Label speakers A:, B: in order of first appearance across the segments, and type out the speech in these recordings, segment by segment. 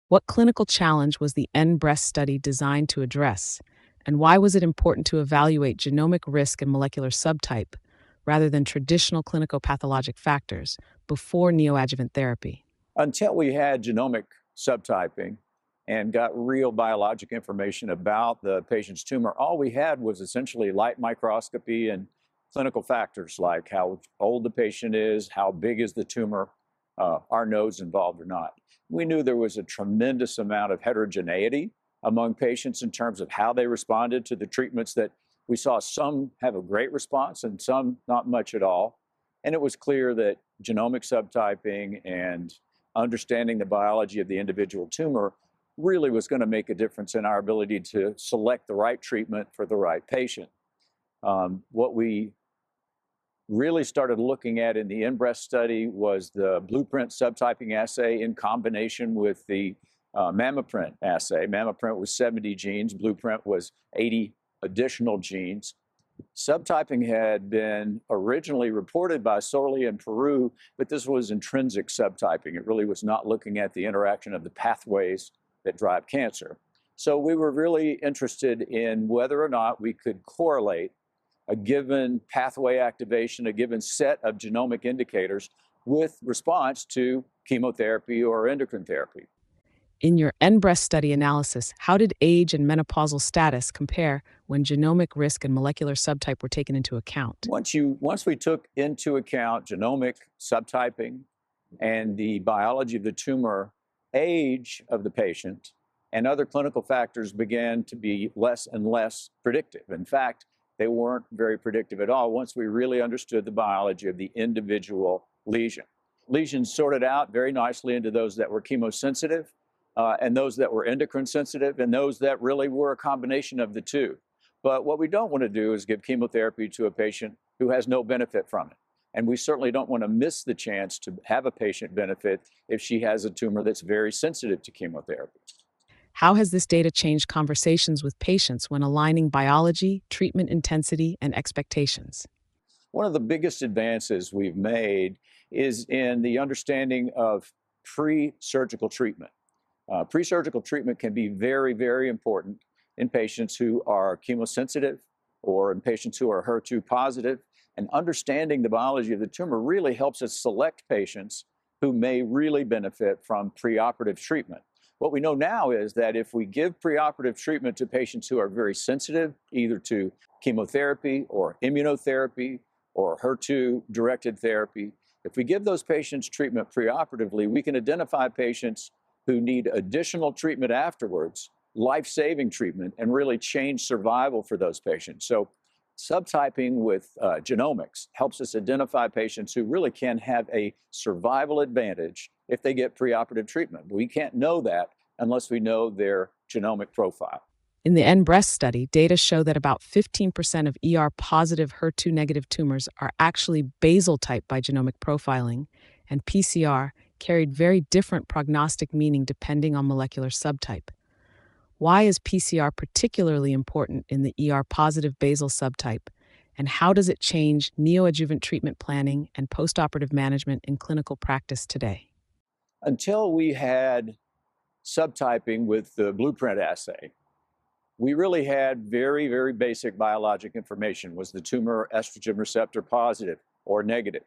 A: What clinical challenge was the NBrST study designed to address? And why was it important to evaluate genomic risk and molecular subtype rather than traditional clinicopathologic factors before neoadjuvant therapy?
B: Until we had genomic subtyping and got real biologic information about the patient's tumor, all we had was essentially light microscopy and clinical factors like how old the patient is, how big is the tumor, are nodes involved or not. We knew there was a tremendous amount of heterogeneity among patients in terms of how they responded to the treatments that we saw some have a great response and some not much at all. And it was clear that genomic subtyping and understanding the biology of the individual tumor really was going to make a difference in our ability to select the right treatment for the right patient. What we really started looking at in the NBrST study was the BluePrint subtyping assay in combination with the MammaPrint assay. MammaPrint was 70 genes, BluePrint was 80 additional genes. Subtyping had been originally reported by Sorley in Peru, but this was intrinsic subtyping. It really was not looking at the interaction of the pathways that drive cancer. So we were really interested in whether or not we could correlate a given pathway activation, a given set of genomic indicators with response to chemotherapy or endocrine therapy.
A: In your NBrST study analysis, how did age and menopausal status compare when genomic risk and molecular subtype were taken into account?
B: Once we took into account genomic subtyping and the biology of the tumor, age of the patient and other clinical factors began to be less and less predictive. In fact, they weren't very predictive at all once we really understood the biology of the individual lesion. Lesions sorted out very nicely into those that were chemosensitive, and those that were endocrine sensitive, and those that really were a combination of the two. But what we don't want to do is give chemotherapy to a patient who has no benefit from it. And we certainly don't want to miss the chance to have a patient benefit if she has a tumor that's very sensitive to chemotherapy.
A: How has this data changed conversations with patients when aligning biology, treatment intensity, and expectations?
B: One of the biggest advances we've made is in the understanding of pre-surgical treatment. Pre-surgical treatment can be very, very important in patients who are chemosensitive or in patients who are HER2 positive. And understanding the biology of the tumor really helps us select patients who may really benefit from preoperative treatment. What we know now is that if we give preoperative treatment to patients who are very sensitive, either to chemotherapy or immunotherapy or HER2-directed therapy, if we give those patients treatment preoperatively, we can identify patients who need additional treatment afterwards, life-saving treatment, and really change survival for those patients. So subtyping with genomics helps us identify patients who really can have a survival advantage if they get preoperative treatment. We can't know that unless we know their genomic profile.
A: In the NBrST study, data show that about 15% of ER-positive HER2-negative tumors are actually basal type by genomic profiling, and PCR carried very different prognostic meaning depending on molecular subtype. Why is PCR particularly important in the ER-positive basal subtype, and how does it change neoadjuvant treatment planning and postoperative management in clinical practice today?
B: Until we had subtyping with the BluePrint assay, we really had very, very basic biologic information. Was the tumor estrogen receptor positive or negative?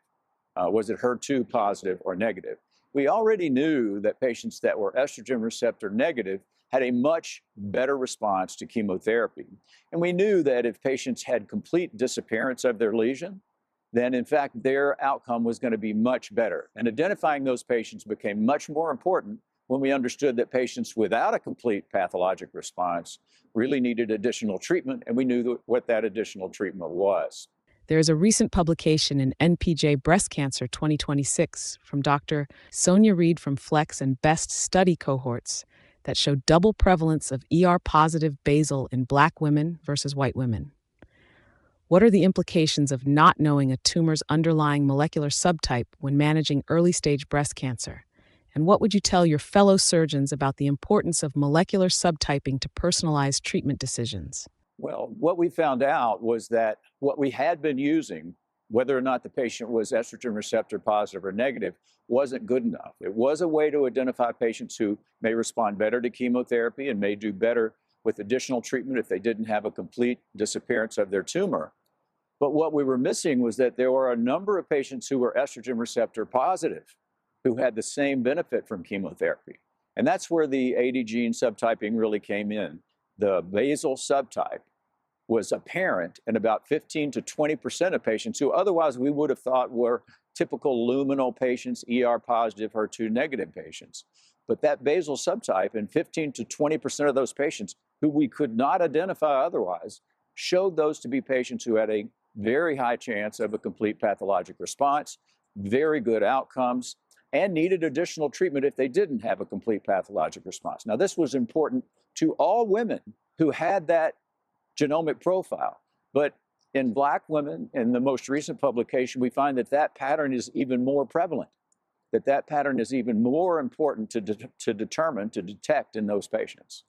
B: Was it HER2 positive or negative? We already knew that patients that were estrogen receptor negative had a much better response to chemotherapy. And we knew that if patients had complete disappearance of their lesion, then in fact their outcome was going to be much better. And identifying those patients became much more important when we understood that patients without a complete pathologic response really needed additional treatment, and we knew what that additional treatment was.
A: There is a recent publication in NPJ Breast Cancer 2026 from Dr. Sonia Reed from FLEX and BEST study cohorts that show double prevalence of ER-positive basal in Black women versus white women. What are the implications of not knowing a tumor's underlying molecular subtype when managing early-stage breast cancer? And what would you tell your fellow surgeons about the importance of molecular subtyping to personalized treatment decisions?
B: Well, what we found out was that what we had been using whether or not the patient was estrogen receptor positive or negative wasn't good enough. It was a way to identify patients who may respond better to chemotherapy and may do better with additional treatment if they didn't have a complete disappearance of their tumor. But what we were missing was that there were a number of patients who were estrogen receptor positive who had the same benefit from chemotherapy. And that's where the 80 gene subtyping really came in. The basal subtype was apparent in about 15 to 20% of patients who otherwise we would have thought were typical luminal patients, ER positive, HER2 negative patients. But that basal subtype in 15 to 20% of those patients who we could not identify otherwise showed those to be patients who had a very high chance of a complete pathologic response, very good outcomes, and needed additional treatment if they didn't have a complete pathologic response. Now, this was important to all women who had that genomic profile, but in Black women, in the most recent publication, we find that that pattern is even more prevalent, that pattern is even more important to detect in those patients.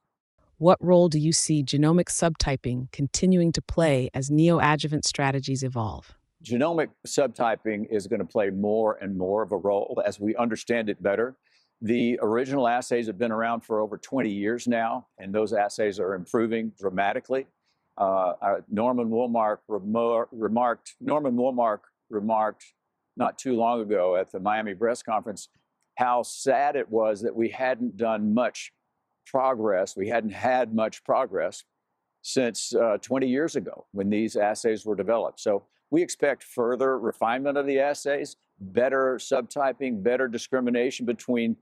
A: What role do you see genomic subtyping continuing to play as neoadjuvant strategies evolve?
B: Genomic subtyping is going to play more and more of a role as we understand it better. The original assays have been around for over 20 years now, and those assays are improving dramatically. Norman Woolmark remarked not too long ago at the Miami Breast Conference how sad it was that we hadn't done much progress. We hadn't had much progress since 20 years ago when these assays were developed. So we expect further refinement of the assays, better subtyping, better discrimination between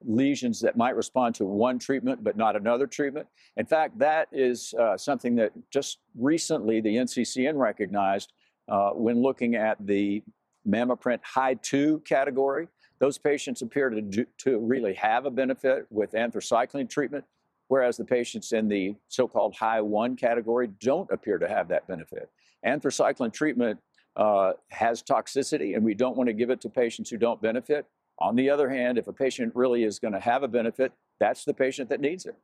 B: lesions that might respond to one treatment but not another treatment. In fact, that is something that just recently the NCCN recognized when looking at the MammaPrint high 2 category. Those patients appear to really have a benefit with anthracycline treatment, whereas the patients in the so-called high 1 category don't appear to have that benefit. Anthracycline treatment has toxicity, and we don't want to give it to patients who don't benefit. On the other hand, if a patient really is going to have a benefit, that's the patient that needs it.